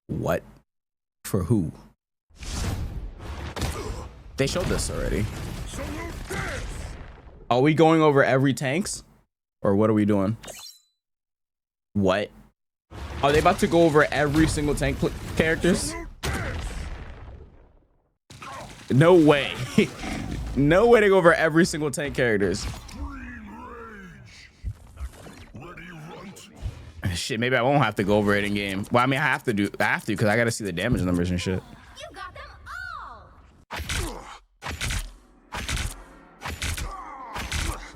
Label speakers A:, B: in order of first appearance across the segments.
A: What? For who? They showed this already. Are we going over every tanks? Or what are we doing? What? Are they about to go over every single tank characters? No way. No way to go over every single tank characters. Shit, maybe I won't have to go over it in game. Well, I mean, I have to because I gotta see the damage numbers and shit.
B: You got them all.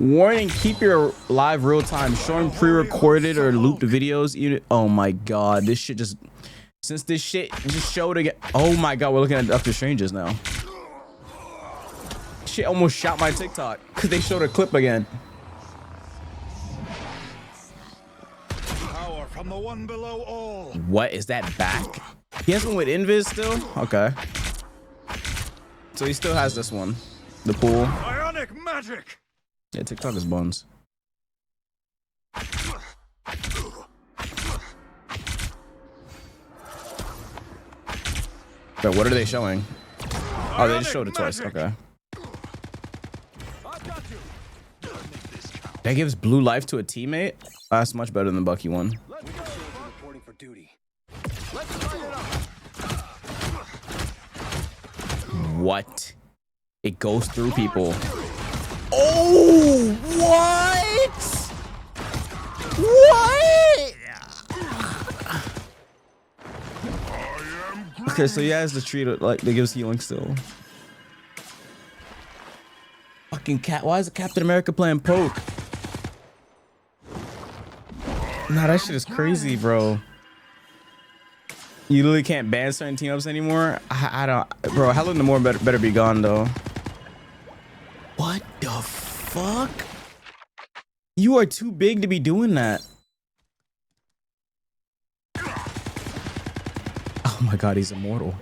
A: Warning, keep your live real time showing pre-recorded or looped videos. Oh my god, this shit just since this shit just showed again. Oh my god, we're looking at Doctor Strange's now. Shit almost shot my TikTok because they showed a clip again.
C: Power from the one below all.
A: What is that back? He has one with Invis still? Okay. So he still has this one. The pool.
C: Bionic magic.
A: Yeah, TikTok is buns. But what are they showing? Oh, they just showed it twice. Okay. That gives blue life to a teammate? That's much better than the Bucky one.
C: Reporting for duty.
A: What? It goes through people. Oh, what? What? Okay, so he has the tree like that gives healing still. Fucking cat. Why is Captain America playing poke? Nah, that shit is crazy, bro. You literally can't ban certain team ups anymore. I don't, bro. Hell in the more better be gone though. What the fuck? You are too big to be doing that. Oh my god, he's immortal.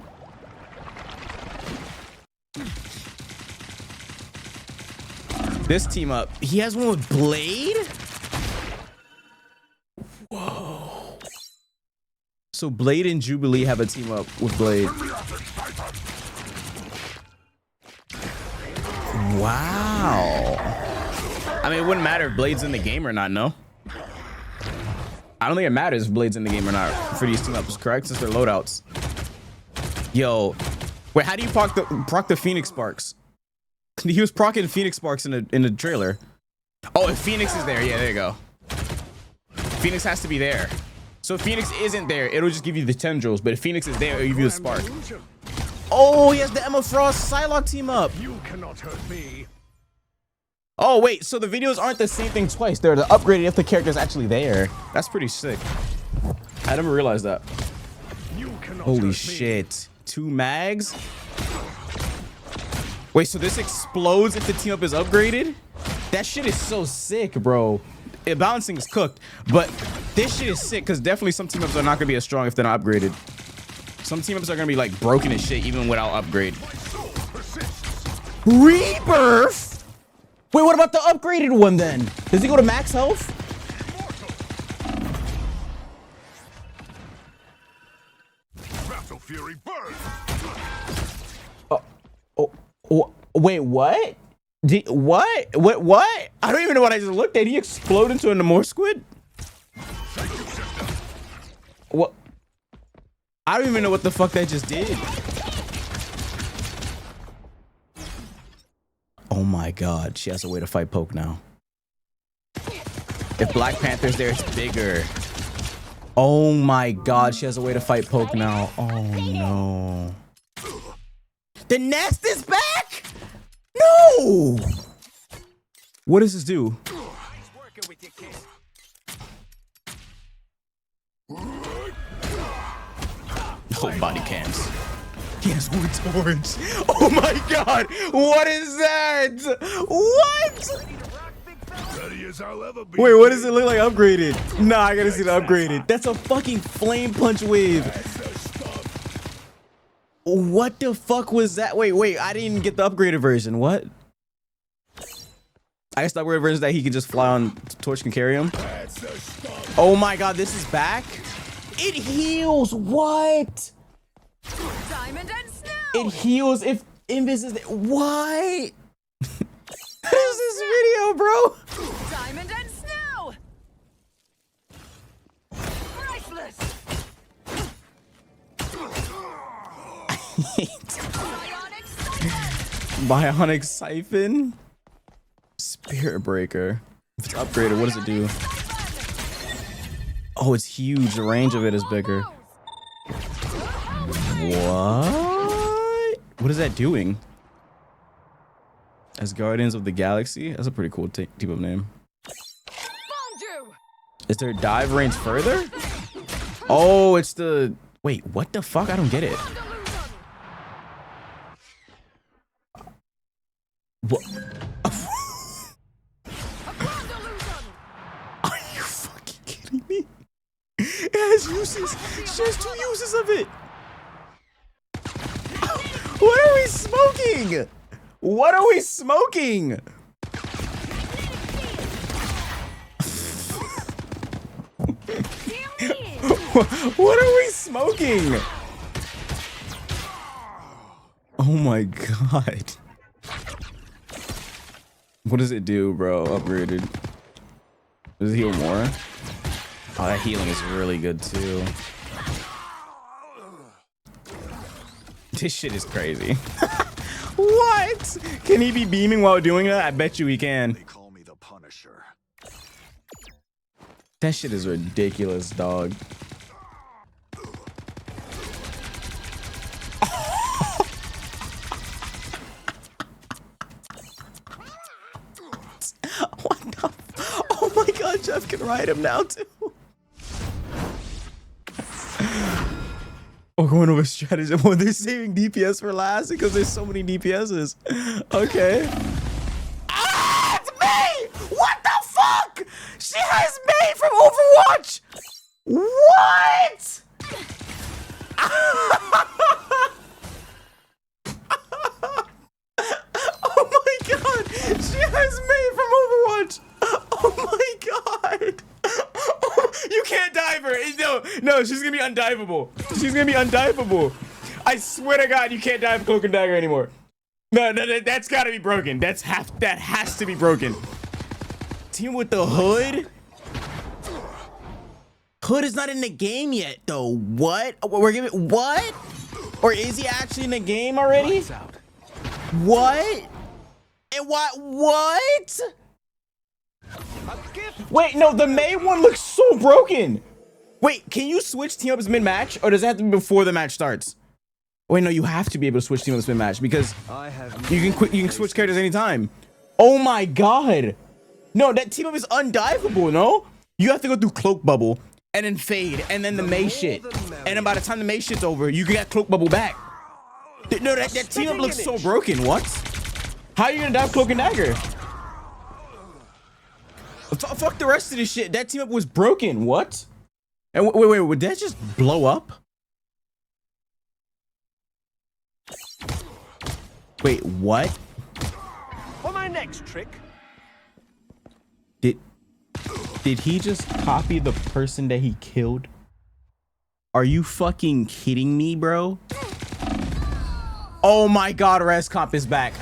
A: This team up. He has one with Blade? Whoa. So Blade and Jubilee have a team up with Blade. Wow. I mean, it wouldn't matter if Blade's in the game or not, no? I don't think it matters if Blade's in the game or not for these team ups, correct? Since they're loadouts. Yo. Wait, how do you proc the Phoenix Sparks? He was procking Phoenix Sparks in the trailer. Oh, if Phoenix is there, yeah, there you go. Phoenix has to be there. So if Phoenix isn't there, it'll just give you the tendrils. But if Phoenix is there, it'll give you the spark. Oh, he has the Emma Frost Psylocke team up.
C: You cannot hurt me.
A: Oh, wait. So the videos aren't the same thing twice. They're the upgraded if the character's actually there. That's pretty sick. I never realized that.
C: You cannot
A: Holy shit. 2 mags? Wait, so this explodes if the team up is upgraded? That shit is so sick, bro. Balancing is cooked, but this shit is sick because definitely some team ups are not gonna be as strong if they're not upgraded. Some team ups are gonna be like broken as shit even without upgrade. Rebirth? Wait, what about the upgraded one then? Does he go to max health?
C: Battle Fury burn.
A: Wait, what? What? I don't even know what I just looked at. He exploded into a Namor squid? What? I don't even know what the fuck that just did. Oh my god, she has a way to fight poke now. If Black Panther's there, it's bigger. Oh my god, she has a way to fight poke now. Oh no. The nest is back? No! What does this do? Oh, body cams. He has wood orange. Oh my god! What is that? What? Wait, what does it look like upgraded? Nah, I gotta see the upgraded. That's a fucking flame punch wave. What the fuck was that? Wait, I didn't even get the upgraded version. What? I guess the upgraded version is that he can just fly on, Torch can carry him. Oh my god, this is back? It heals. What?
B: Diamond and snow.
A: It heals if Invis is there. What? What is this video, bro?
B: Diamond and snow. Priceless. Bionic siphon.
A: Bionic Siphon? Spirit Breaker. If it's upgraded, what does it do? Oh, it's huge. The range of it is bigger. What? What is that doing? As Guardians of the Galaxy? That's a pretty cool team up name.
B: Bonju.
A: Is there dive range further? Oh, it's the... Wait, what the fuck? I don't get it. What? Are you fucking kidding me? It has uses. She has 2 uses of it. What are we smoking? What are we smoking? What are we smoking? Oh my god. What does it do, bro? Upgraded. Does it heal more? Oh, that healing is really good too. This shit is crazy. What? Can he be beaming while doing that? I bet you he can.
C: They call me the Punisher.
A: That shit is ridiculous, dog. What the? Oh my god, Jeff can ride him now too. We're going over strategy. Well, they're saving DPS for last because there's so many DPSs. Okay. Ah, it's May! What the fuck? She has May from Overwatch! What? Oh my god! She has May from Overwatch! Oh my god! Oh, you can't dive her! No, she's gonna be undiveable. She's gonna be undiveable. I swear to god, you can't dive Cloak and Dagger anymore. No, that's gotta be broken. That has to be broken. Team with the Hood? Hood is not in the game yet, though. What? We're giving what? Or is he actually in the game already? What? And what? Wait, no, the May one looks so broken. Wait, can you switch team ups mid-match, or does it have to be before the match starts? Wait, no, you have to be able to switch team ups mid-match because you can switch characters anytime. Oh my god. No, that team up is undiveable, no? You have to go through Cloak Bubble and then Fade and then the May shit. And then by the time the May shit's over, you can get Cloak Bubble back. No, that team up looks so broken. What? How are you gonna dive Cloak and Dagger? Fuck the rest of this shit. That team up was broken. What? And wait, would that just blow up? Wait, what?
C: For my next trick.
A: Did he just copy the person that he killed? Are you fucking kidding me, bro? Oh my god, Res Comp is back.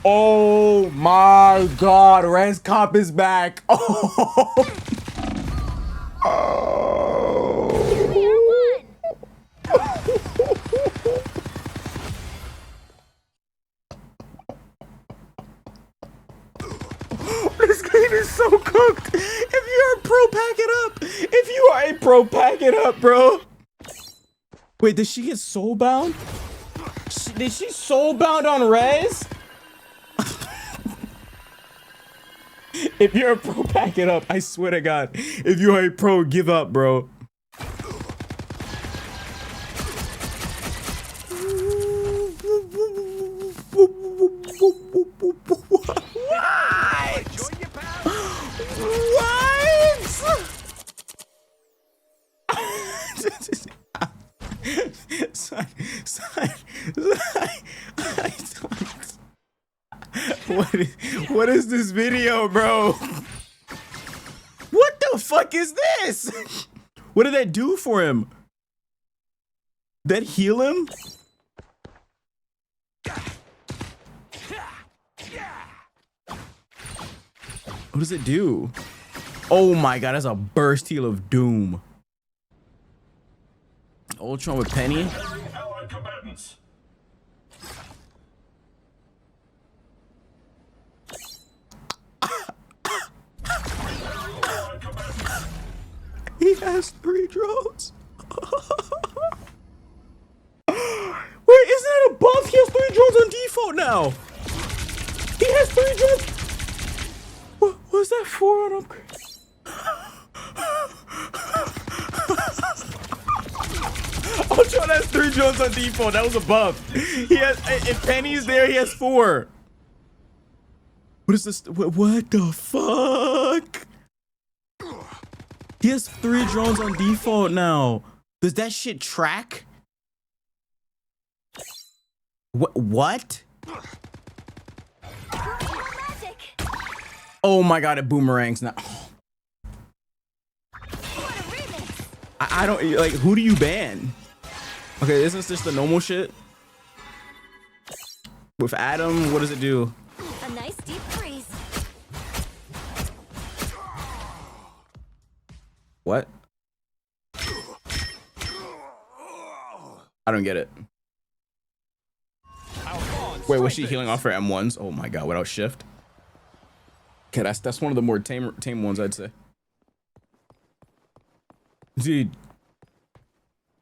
A: Oh my god, Res Comp is back. Oh. This game is so cooked. If you're a pro, pack it up. If you are a pro, pack it up, bro. Wait, did she get soulbound? Did she soulbound on Rez? If you're a pro, pack it up. I swear to God. If you are a pro, give up, bro. What? What is this video, bro? What the fuck is this? What did that do for him? That heal him? What does it do? Oh my god, that's a burst heal of doom. Ultron with Penny.
D: Allied combatants.
A: He has 3 drones. Wait, isn't it a buff? He has 3 drones on default now. He has 3 drones. What was that for on upgrade? Ultron has 3 drones on default. That was a buff. He has, if Penny's there, he has 4. What is this? What the fuck? He has 3 drones on default now. Does that shit track? What? Oh my god, it boomerangs now. I don't like, who do you ban? Okay, isn't this just the normal shit? With Adam, what does it do?
B: A nice deep freeze.
A: What? I don't get it. Wait, was she healing off her M1s? Oh my god, without shift? Okay, that's one of the more tame ones, I'd say. Dude.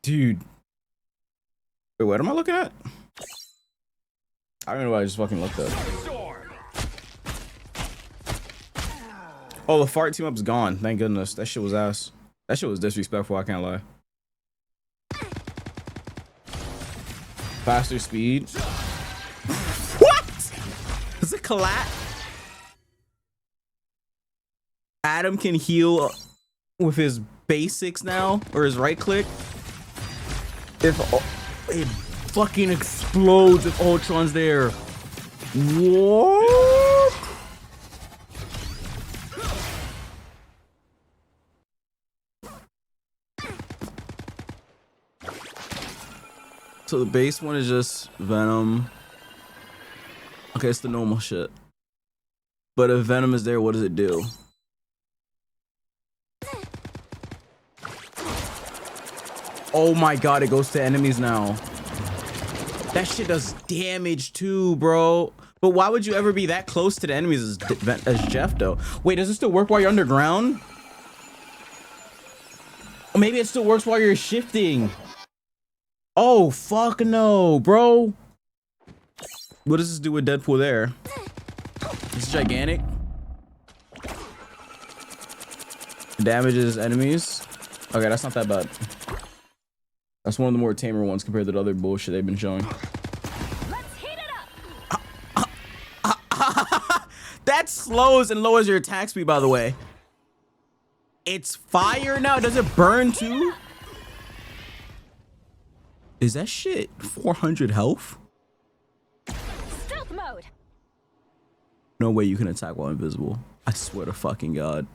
A: Wait, what am I looking at? I don't know what I just fucking looked at. Oh, the fart team up's gone. Thank goodness. That shit was ass. That shit was disrespectful, I can't lie. Faster speed. What? Is it collat? Adam can heal with his basics now, or his right click. If it fucking explodes if Ultron's there. What? So the base one is just Venom. Okay, it's the normal shit. But if Venom is there, what does it do? Oh my god, it goes to enemies now. That shit does damage too, bro. But why would you ever be that close to the enemies as Jeff, though? Wait, does it still work while you're underground? Or maybe it still works while you're shifting. Oh, fuck no, bro. What does this do with Deadpool there? It's gigantic. Damages enemies. Okay, that's not that bad. That's one of the more tamer ones compared to the other bullshit they've been showing.
B: Let's heat it up.
A: That slows and lowers your attack speed, by the way. It's fire now. Does it burn too? Is that shit 400 health?
B: Stealth mode.
A: No way you can attack while invisible. I swear to fucking god.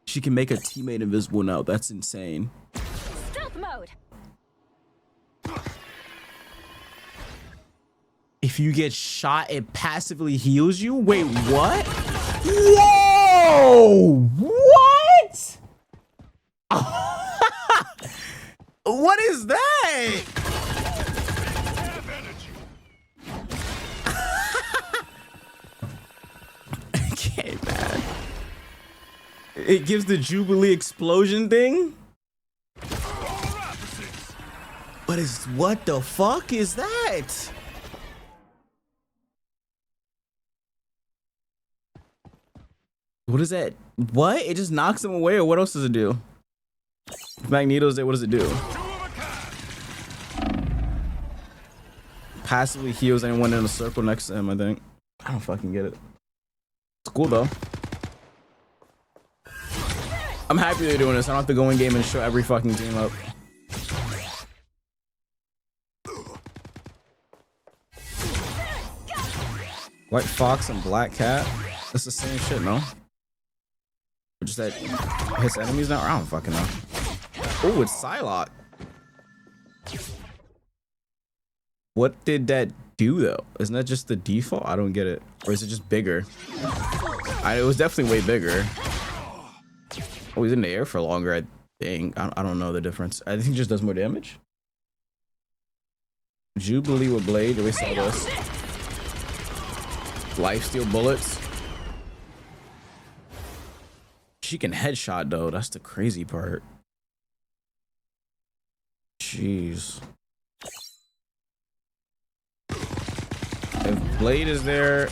A: She can make a teammate invisible now. That's insane.
B: Stealth mode.
A: If you get shot, it passively heals you? Wait, what? Whoa! What? What is that? Okay, man. It gives the Jubilee explosion thing? What the fuck is that? What is that? What? It just knocks them away, or what else does it do? If Magneto's there, what does it do? Passively heals anyone in a circle next to him, I think. I don't fucking get it. It's cool though. I'm happy they're doing this. I don't have to go in game and show every fucking team up. White Fox and Black Cat. That's the same shit, no? Just that hits enemies now? I don't fucking know. Oh, it's Psylocke. What did that do though? Isn't that just the default? I don't get it. Or is it just bigger? It was definitely way bigger. Oh, he's in the air for longer, I think. I don't know the difference. I think it just does more damage. Jubilee with blade. We saw this. Lifesteal bullets. She can headshot though. That's the crazy part. Jeez. If blade is there,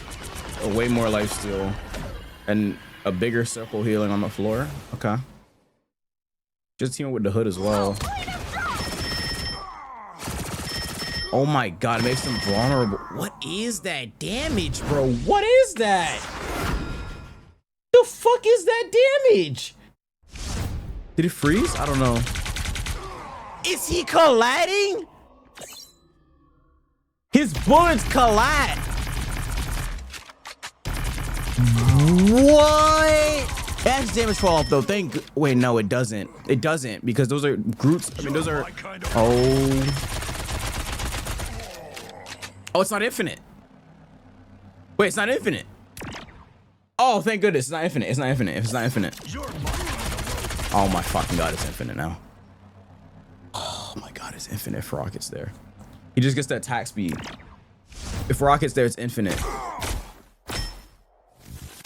A: way more lifesteal and a bigger circle healing on the floor. Okay. Just team with the hood as well. Oh my god, it makes them vulnerable. What is that damage, bro? What is that? The fuck is that damage? Did it freeze? I don't know. Is he colliding? His bullets collide. What? That's damage fall off though. Wait, no, it doesn't. It doesn't because those are Groot's. I mean, those are. Oh. Oh, it's not infinite. Wait, it's not infinite. Oh, thank goodness. It's not infinite. It's not infinite. If it's not infinite. Oh my fucking god, it's infinite now. Oh my god, it's infinite if Rocket's there. He just gets that attack speed. If Rocket's there, it's infinite.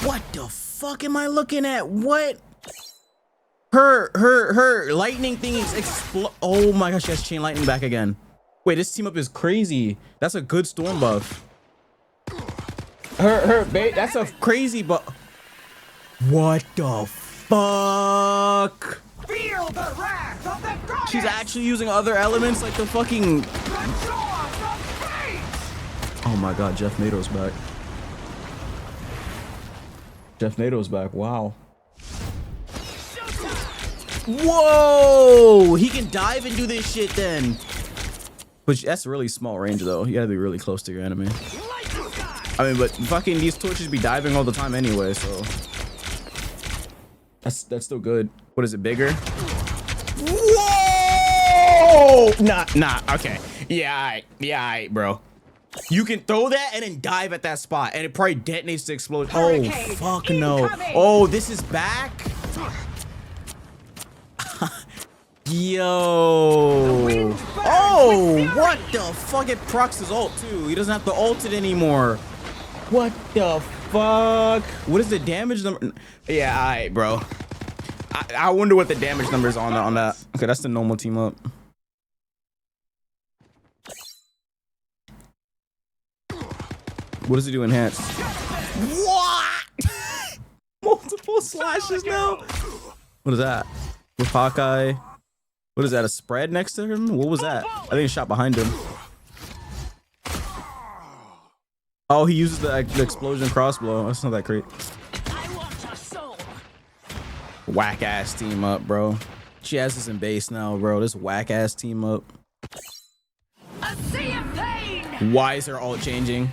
A: What the fuck am I looking at? What? Her lightning thing is explode. Oh my gosh, she has chain lightning back again. Wait, this team up is crazy. That's a good storm buff. That's a crazy buff. What the fuck?
C: Feel the wrath of the goddess.
A: She's actually using other elements like the fucking. Oh my god, Jeff Nato's back. Jeff Nato's back. Wow. Whoa! He can dive and do this shit then. But that's really small range though. You gotta be really close to your enemy. I mean, but fucking these torches be diving all the time anyway, so that's still good. What is it, bigger? Whoa! Nah. Okay. Yeah, alright, bro. You can throw that and then dive at that spot, and it probably detonates the explosion. Oh fuck no! Oh, this is back. Yo. Oh, what the fuck? It procs his ult too. He doesn't have to ult it anymore. What the fuck? What is the damage number? Yeah, alright, bro. I wonder what the damage number is on that. Okay, that's the normal team up. What does he do enhanced? What? Multiple slashes now? What is that? With Hawkeye. What is that? A spread next to him? What was that? I think he shot behind him. Oh, he uses the explosion crossbow. That's not that great. Whack ass team up, bro. She has this in base now, bro. This whack ass team up. Why is her ult changing?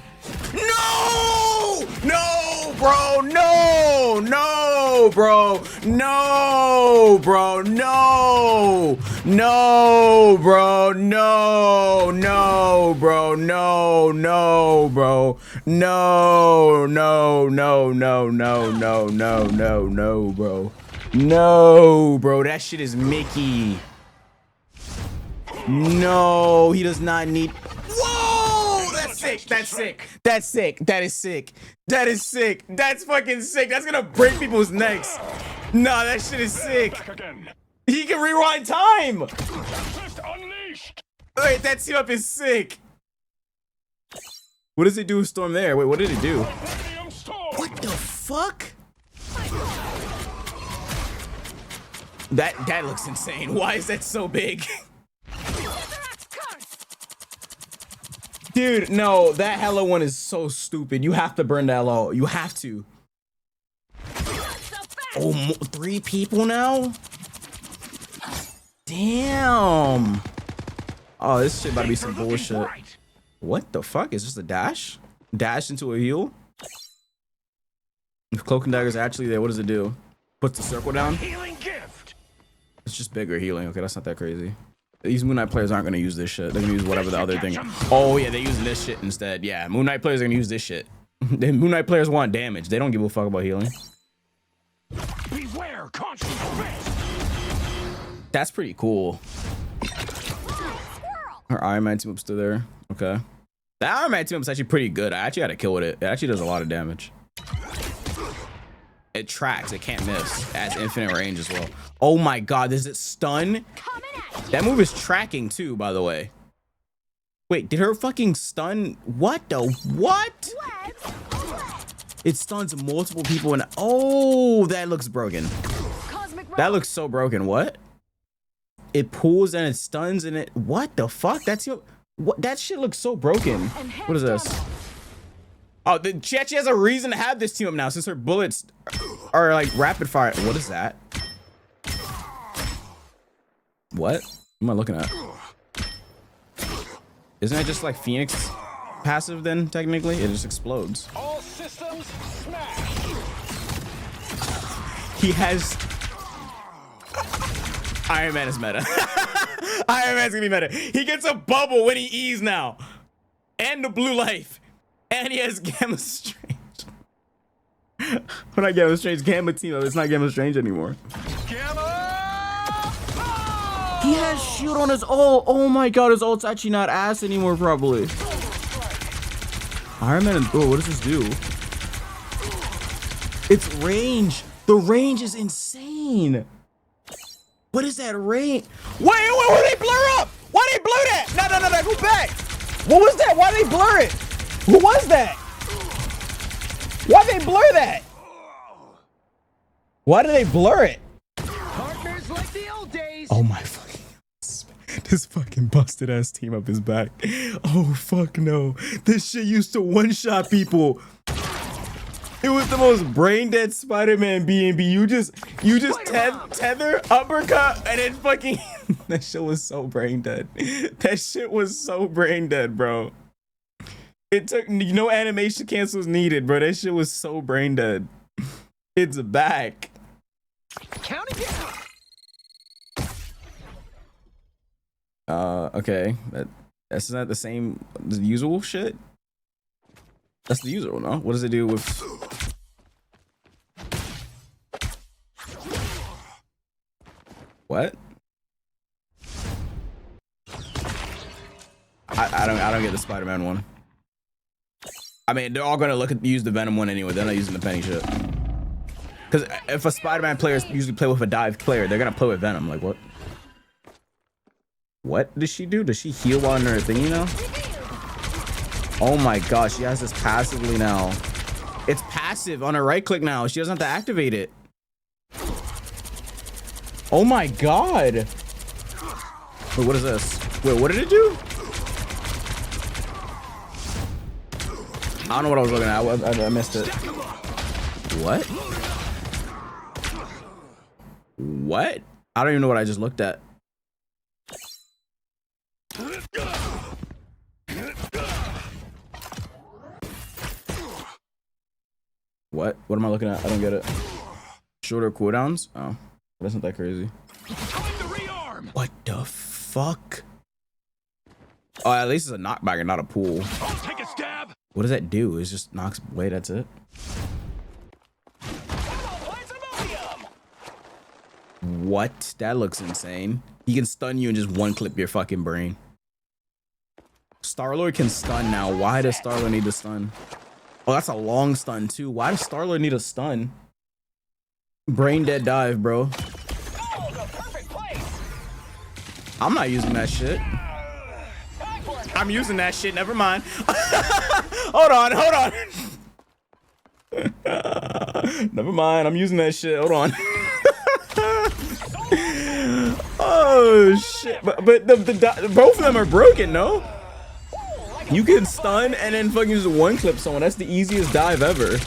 A: No! No, bro! No! No, bro! No, bro! No! No, bro! No! No, bro! No! No, bro! No! No! No! No! No! No! No! No! No, bro! No, bro! That shit is Mickey. No, he does not need. Whoa! That's sick. That's sick. That's sick. That is sick. That is sick. That's fucking sick. That's gonna break people's necks. Nah, that shit is sick. He can rewind time. Wait, that team up is sick. What does it do with Storm there? Wait, what did it do? What the fuck? That looks insane. Why is that so big? Dude, no, that Hello one is so stupid. You have to burn that low. You have to. Oh, 3 people now? Damn. Oh, this shit about to be some bullshit. What the fuck? Is this a dash? Dash into a heal? If Cloak and Dagger's actually there, what does it do? Puts the circle down?
C: Healing gift.
A: It's just bigger healing. Okay, that's not that crazy. These Moon Knight players aren't gonna use this shit. They're gonna use whatever the other thing. Oh yeah, they're using this shit instead. Yeah, Moon Knight players are gonna use this shit. The Moon Knight players want damage. They don't give a fuck about healing.
D: Beware, constant face.
A: That's pretty cool. Her Iron Man team up's still there. Okay. The Iron Man team up's actually pretty good. I actually had a kill with it. It actually does a lot of damage. It tracks. It can't miss. It has infinite range as well. Oh my god, does it stun? That move is tracking too, by the way. Wait, did her fucking stun? What the? What? It stuns multiple people and oh, that looks broken. That looks so broken. What? It pulls and it stuns and it. What the fuck? That's your. What? That shit looks so broken. What is this? Oh, she actually has a reason to have this team up now since her bullets are like rapid fire. What is that? What? What am I looking at? Isn't it just like Phoenix passive then, technically? It just explodes.
D: All systems smash.
A: He has... Iron Man is meta. Iron Man's gonna be meta. He gets a bubble when he E's now. And the blue life. And he has Gamma Strange. When I Gamma Strange, Gamma team up. It's not Gamma Strange anymore.
D: Gamma!
A: He has shield on his ult. Oh my god, his ult's actually not ass anymore, probably. Iron Man and oh, what does this do? It's range. The range is insane. What is that range? Wait, why they blur up? Why they blur that? No, go back. What was that? Why they blur it? Who was that? Why they blur that? Why do they blur it?
C: Partners like the old days.
A: Oh my fucking, this fucking busted ass team up is back. Oh fuck no. This shit used to one-shot people. It was the most brain dead Spider-Man B&B. You just tether, uppercut, and then fucking that shit was so brain dead. That shit was so brain dead, bro. It took no animation cancels needed, bro. That shit was so brain dead. It's back.
C: Count again.
A: Okay. That's not the same, the usual shit. That's the usual, no? What does it do with? What? I don't get the Spider-Man one. I mean, they're all gonna use the Venom one anyway. They're not using the Penny shit. Because if a Spider-Man player usually play with a dive player, they're gonna play with Venom. Like what? What does she do? Does she heal while in her thingy now? Oh my gosh, she has this passively now. It's passive on her right click now. She doesn't have to activate it. Oh my god. Wait, what is this? Wait, what did it do? I don't know what I was looking at. I missed it. What? What? I don't even know what I just looked at. What? What am I looking at? I don't get it. Shorter cooldowns? Oh, that's not that crazy.
D: Time to rearm.
A: What the fuck? Oh, at least it's a knockback and not a pull.
D: I'll take a stab.
A: What does that do? It just knocks away. That's it. What? That looks insane. He can stun you and just one clip your fucking brain. Star-Lord can stun now. Why does Star-Lord need to stun? Oh, that's a long stun too. Why does Star-Lord need a stun? Brain dead dive, bro. I'm not using that shit. I'm using that shit. Never mind. Hold on. Never mind. I'm using that shit. Hold on. Oh shit. But both of them are broken, no? You can stun and then fucking just one clip someone. That's the easiest dive ever.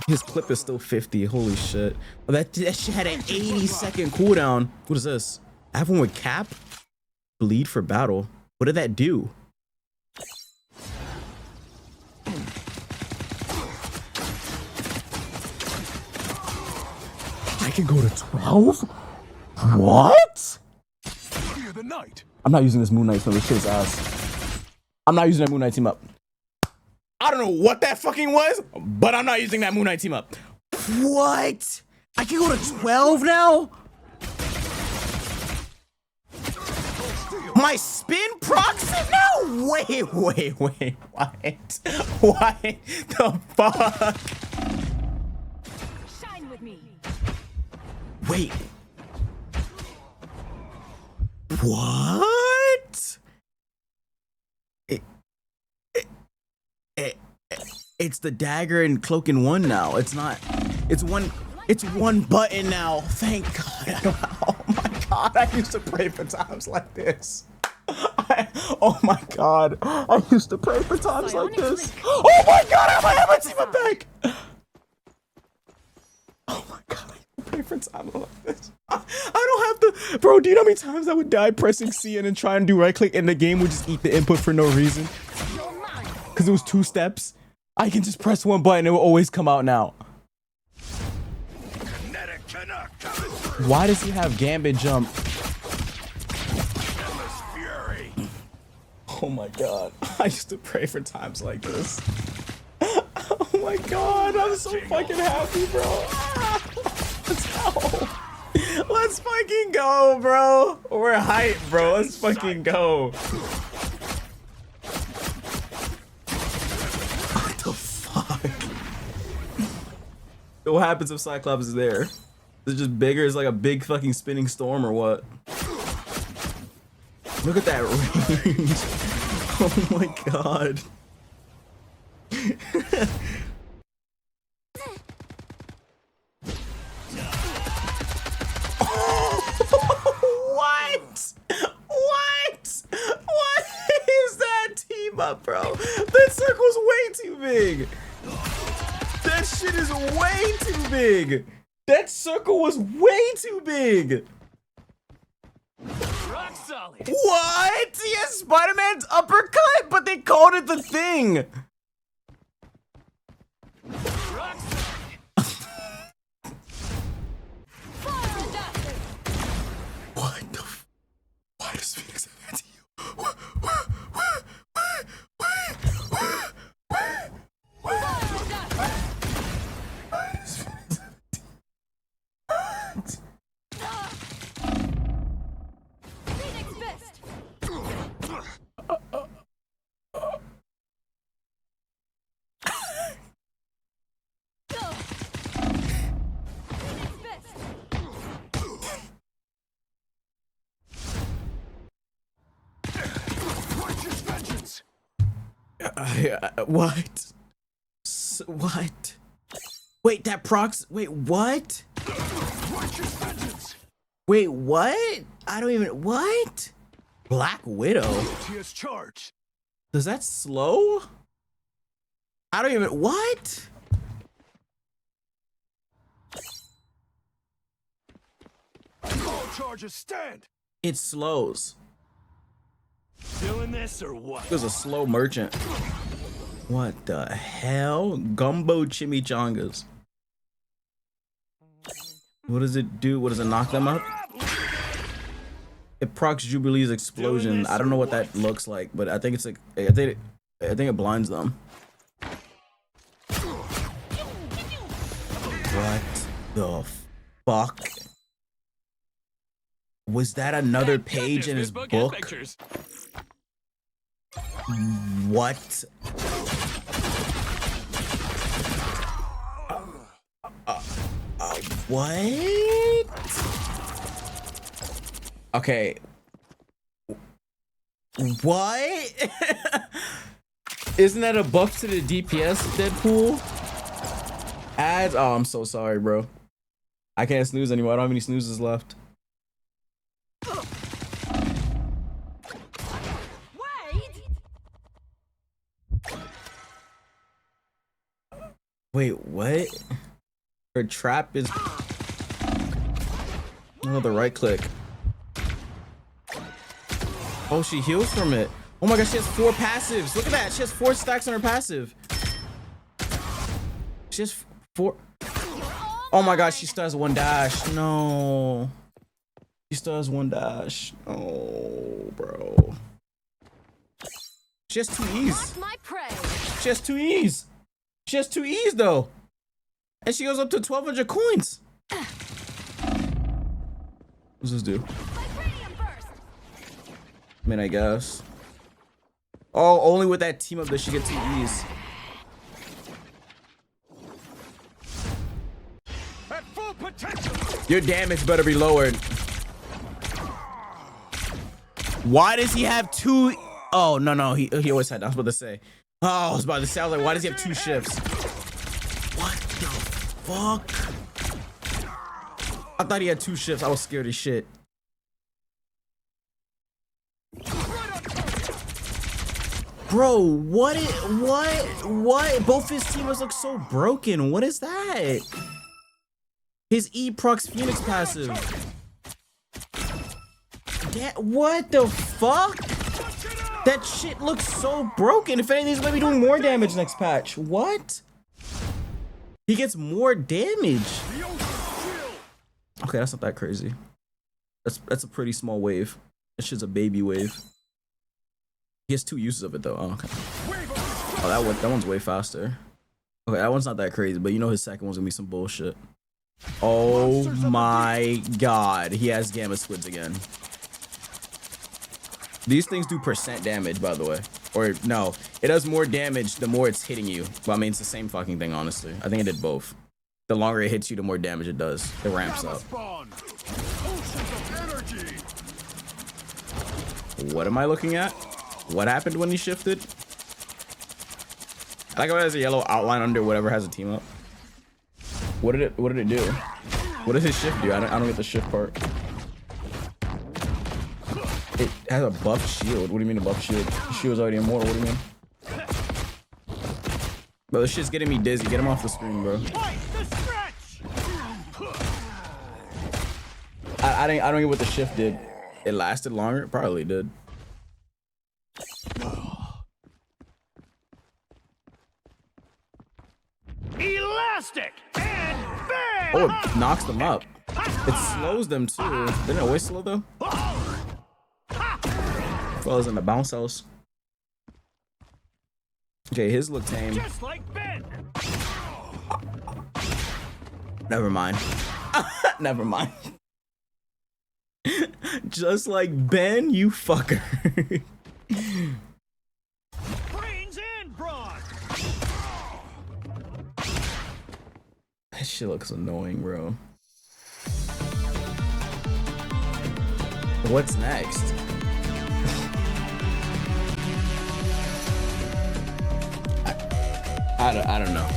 A: His clip is still 50. Holy shit. Oh, that shit had an 80-second cooldown. What is this? I have one with Cap. Bleed for battle. What did that do? can go to 12? What?
D: Fear the night.
A: I'm not using this Moon Knight, so this shit's ass. I'm not using that Moon Knight team up. I don't know what that fucking was, but I'm not using that Moon Knight team up. What? I can go to 12 now? My spin procs it now? Wait. What? What the fuck?
B: Shine with me.
A: Wait. What? It's the dagger and cloak in one now. It's not. It's one button now. Thank God. Oh my God. I used to pray for times like this. Oh my God. I used to pray for times like this. Oh my God. I might have my team back. Oh my God. I used to pray for times like this. I don't have to. Bro, do you know how many times I would die pressing C and then try and do right click and the game would just eat the input for no reason? Because it was 2 steps. I can just press one button, it will always come out now. Why does he have Gambit jump? Oh my God. I used to pray for times like this. Oh my God. I'm so fucking happy, bro. Let's go. Let's fucking go, bro. We're hype, bro. Let's fucking go. What the fuck? What happens if Cyclops is there? Is it just bigger? It's like a big fucking spinning storm or what? Look at that range. Oh my God. What? What is that team up, bro? That circle's way too big. That shit is way too big. That circle was way too big.
D: Rock solid.
A: What? Yes, Spider-Man's uppercut, but they called it the thing.
D: Rock
A: What the f— Why does Phoenix have that to you?
B: Phoenix Fist. Phoenix Fist.
D: righteous vengeance.
A: What? What? Wait, that procs— Wait, what?
D: Righteous vengeance.
A: Wait, what? I don't even— What? Black Widow?
D: Tears charge.
A: Does that slow? I don't even— What?
D: All charges stand.
A: It slows.
D: Doing this or what?
A: There's a slow merchant. What the hell? Gumbo chimichangas. What does it do? What does it knock them up? It procs Jubilee's explosion. I don't know what that looks like, but I think it's like— I think it blinds them. What the fuck? Was that another page in his book? What? What? Okay. What? Isn't that a buff to the DPS, Deadpool? Ads? Oh, I'm so sorry, bro. I can't snooze anymore. I don't have any snoozes left. Wait, what? Her trap is— Oh, the right click. Oh, she heals from it. Oh my gosh, she has 4 passives. Look at that. She has 4 stacks on her passive. She has 4.
B: You're all
A: Oh my god, she still has one dash. No. She still has one dash. Oh, bro. She has 2 E's.
B: Mark my prey.
A: She has 2 E's. She has 2 E's though. And she goes up to 1,200 coins. What's this do?
B: Vibranium burst.
A: I mean, I guess. Oh, only with that team up does she get 2 E's.
D: At full potential.
A: Your damage better be lowered. Why does he have 2? Oh, no. He always had. I was about to say. Oh, I was about to say. I was like, why does he have 2 shifts? What the fuck? I thought he had 2 shifts. I was scared as shit. Bro, what? Both his teamers look so broken. What is that? His E procs Phoenix passive. What the fuck? That shit looks so broken. If anything, he's gonna be doing more damage next patch. What? He gets more damage. Okay, that's not that crazy. That's a pretty small wave. That shit's a baby wave. He has 2 uses of it though. Oh, okay. Oh, that one's way faster. Okay, that one's not that crazy, but you know his second one's gonna be some bullshit. Oh my god, he has gamma squids again. These things do % damage, by the way. Or no, it does more damage the more it's hitting you. Well, I mean, it's the same fucking thing, honestly. I think it did both. The longer it hits you, the more damage it does. It ramps up. What am I looking at? What happened when he shifted? I like how it has a yellow outline under whatever has a team up. What did it do? What does his shift do? I don't get the shift part. It has a buff shield. What do you mean a buff shield? The shield's already immortal. What do you mean? Bro, this shit's getting me dizzy. Get him off the screen, bro. I don't get what the shift did. It lasted longer? It probably did.
C: Elastic and bam!
A: Oh, it knocks them up. It slows them too. Didn't it always slow them? Fellas in the bounce house. Okay, his look tame.
C: Just like Ben.
A: Never mind. Never mind. Just like Ben, you fucker.
C: Brains and brawn.
A: That shit looks annoying, bro. What's next? I don't know.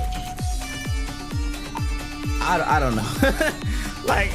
A: I don't know. Like,